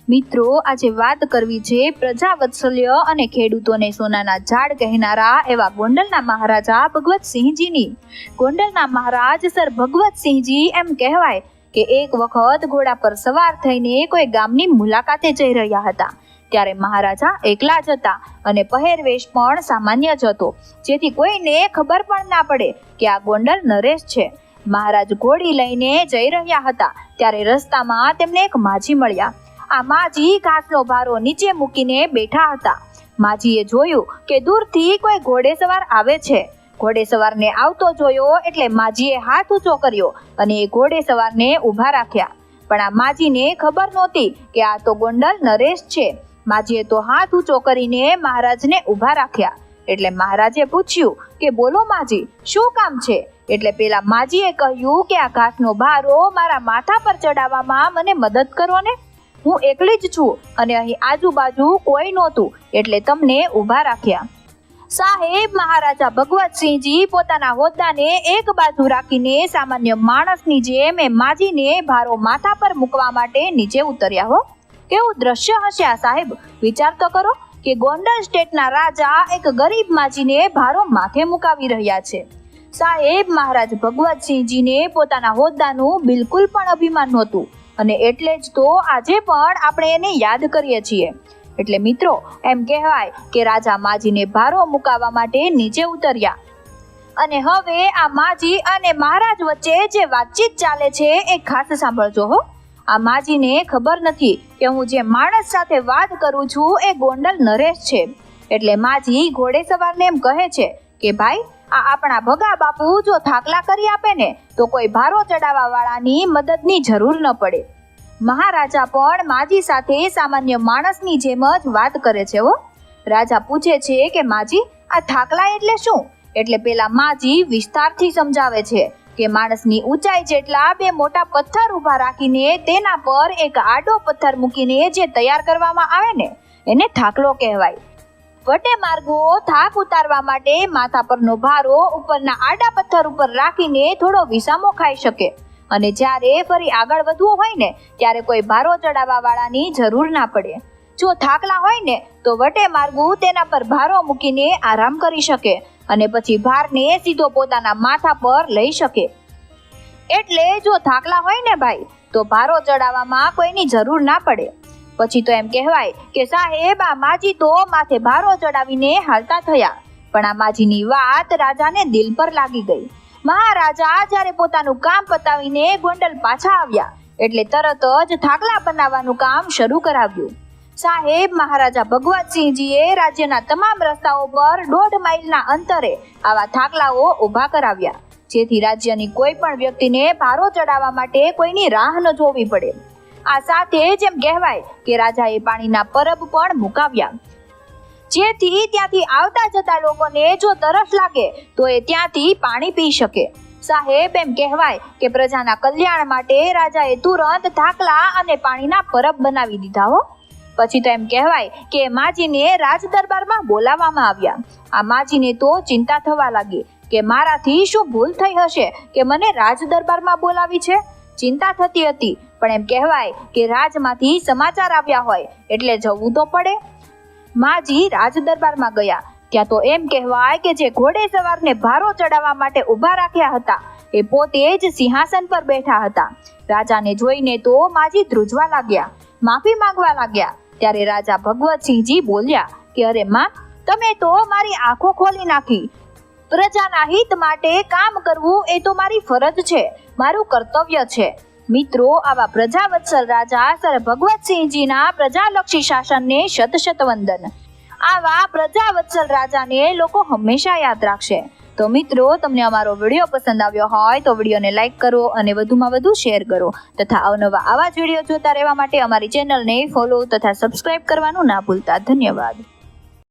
મિત્રો, આજે વાત કરવી છે પ્રજાવત્સલ્ય અને ખેડૂતોને સોનાના ઝાડ કહેનારા એવા ગોંડલના મહારાજા ભગવતસિંહજીની. ગોંડલના મહારાજ સર ભગવતસિંહજી એમ કહેવાય કે એક વખત ઘોડા પર સવાર થઈને કોઈ ગામની મુલાકાતે જઈ રહ્યા હતા. ત્યારે મહારાજા એકલા જ હતા અને પહેરવેશ પણ સામાન્ય જ હતો, જેથી કોઈને ખબર પણ ના પડે કે આ ગોંડલ નરેશ છે. મહારાજ ઘોડી લઈને જઈ રહ્યા હતા ત્યારે રસ્તામાં તેમને એક માજી મળ્યા. આ માજી ઘાસનો ભારો નીચે મૂકીને બેઠા હતા. માજીએ જોયું કે દૂરથી કોઈ ઘોડેસવાર આવે છે. ઘોડેસવારને આવતો જોયો એટલે માજીએ હાથ ઊંચો કર્યો અને એ ઘોડેસવારને ઊભા રાખ્યા. પણ આ માજીને ખબર નહોતી કે આ તો ગોંડલ નરેશ છે. માજીએ તો હાથ ઊંચો કરીને મહારાજને ઊભા રાખ્યા. એટલે મહારાજે પૂછ્યું કે બોલો માજી, શું કામ છે? એટલે પેલા માજીએ કહ્યું કે આ ઘાસનો ભારો મારા માથા પર ચડાવવામાં મને મદદ કરો ને. હું એકલી જ છું અને અહીં આજુબાજુ કોઈ નહોતું એટલે તમને ઊભા રાખ્યા. સાહેબ, મહારાજા ભગવતસિંહજી પોતાના હોદ્દાને એક બાજુ રાખીને સામાન્ય માણસની જેમ એ માજીને ભારો માથા પર મૂકવા માટે નીચે ઉતર્યા. હો, કેવું દ્રશ્ય હશે આ સાહેબ! વિચાર તો કરો કે ગોંડલ સ્ટેટના રાજા એક ગરીબ માજીને ભારો માથે મુકાવી રહ્યા છે. સાહેબ, મહારાજ ભગવતસિંહજીને પોતાના હોદ્દાનું બિલકુલ પણ અભિમાન નહોતું અને એટલે જ તો આજે પણ આપણે એને યાદ કરીએ છીએ. એટલે મિત્રો, એમ કહેવાય કે રાજા માજીને ભારો મુકાવવા માટે નીચે ઉતર્યા. અને હવે આ માજી અને મહારાજ વચ્ચે જે વાતચીત ચાલે છે એ ખાસ સાંભળજો. હો, આ માજીને ખબર નથી કે હું જે માણસ સાથે વાત કરું છું એ ગોંડલ નરેશ છે. એટલે માજી ઘોડેસવારને એમ કહે છે કે ભાઈ, આ આપણા ભગા બાપુ જો થાકલા કરી આપે ને તો કોઈ ભારો ચડાવવા વાળાની મદદની જરૂર ન પડે. મહારાજા પણ માજી સાથે સામાન્ય માણસની જેમ જ વાત કરે છે. હો, રાજા પૂછે છે કે માજી, આ થાકલા એટલે શું? એટલે પેલા માજી વિસ્તારથી સમજાવે છે કે માણસની ઊંચાઈ જેટલા બે મોટા પથ્થર ઊભા રાખીને તેના પર એક આડો પથ્થર મૂકીને જે તૈયાર કરવામાં આવે ને એને થાકલો કહેવાય. વટે માર્ગો થાક ઉતારવા માટે માથા પરનો ભારો ઉપરના આડા પથ્થર ઉપર રાખીને થોડો વિસામો ખાઈ શકે અને જ્યારે ફરી આગળ વધવું હોય ને ત્યારે કોઈ ભારો ચડાવવા વાળાની જરૂર ના પડે. જો થાકલા હોય ને તો વટે માર્ગો તેના પર ભારો મૂકીને આરામ કરી શકે અને પછી ભારને સીધો પોતાના માથા પર લઈ શકે. એટલે જો થાકલા હોય ને ભાઈ તો ભારો ચડાવવામાં કોઈની જરૂર ના પડે. પછી તો એમ કહેવાય કે સાહેબ, આ માજી તો માથે ભારો ચડાવીને હાલતા થયા. પણ આ માજીની વાત રાજાને દિલ પર લાગી ગઈ. મહારાજા જ્યારે પોતાનું કામ પતાવીને ગોંડલ પાછા આવ્યા એટલે તરત જ થાકલા બનાવવાનું કામ શરૂ કરાવ્યું. સાહેબ, મહારાજા ભગવતસિંહજીએ રાજ્યના તમામ રસ્તાઓ પર 1.5 માઇલના અંતરે આવા થાકલાઓ ઊભા કરાવ્યા, જેથી રાજ્યની કોઈ પણ વ્યક્તિને ભારો ચડાવવા માટે કોઈની રાહ ન જોવી પડે. આ સાથે જ એમ કહેવાય કે રાજાએ પાણીના પરબ પણ મુકાવ્યા, જેથી ત્યાંથી આવતા જતા લોકોને જો તરસ લાગે તો એ ત્યાંથી પાણી પી શકે. સાહેબ, એમ કહેવાય કે પ્રજાના કલ્યાણ માટે રાજાએ તુરંત થાકલા અને પાણીના પરબ બનાવી દીધા. હો, પછી તો એમ કહેવાય કે માજીને રાજ દરબારમાં બોલાવવામાં આવ્યા. આ માજીને તો ચિંતા થવા લાગી કે મારાથી શું ભૂલ થઈ હશે કે મને રાજ દરબારમાં બોલાવી છે. ચિંતા થતી હતી, પણ એમ કહેવાય કે રાજમાંથી સમાચાર આવ્યા હોય એટલે જવું તો પડે. માજી રાજ દરબારમાં ગયા. ત્યાં તો એમ કહેવાય કે જે ઘોડેસવારને ભારો ચડાવવા માટે ઊભા રાખ્યા હતા એ પોતે જ સિંહાસન પર બેઠા હતા. રાજાને જોઈને તો માજી ધ્રુજવા લાગ્યા, માફી માંગવા લાગ્યા. ત્યારે રાજા ભગવતસિંહજી બોલ્યા કે અરે માં, તમે તો મારી આંખો ખોલી નાખી. પ્રજાના હિત માટે કામ કરવું એ તો મારી ફરજ છે, મારું કર્તવ્ય છે. મિત્રો, આવા પ્રજાવત્સલ રાજા સર ભગવતસિંહજીના પ્રજાલક્ષી શાસનને શત શત વંદન. આવા પ્રજાવત્સલ રાજાને લોકો હંમેશા યાદ રાખશે. તો મિત્રો, તમને અમારો વિડીયો પસંદ આવ્યો હોય તો વિડીયોને લાઈક કરો અને વધુમાં વધુ શેર કરો તથા અવનવા આવા જ વિડીયો જોતા રહેવા માટે અમારી ચેનલને ફોલો તથા સબસ્ક્રાઇબ કરવાનું ના ભૂલતા. ધન્યવાદ.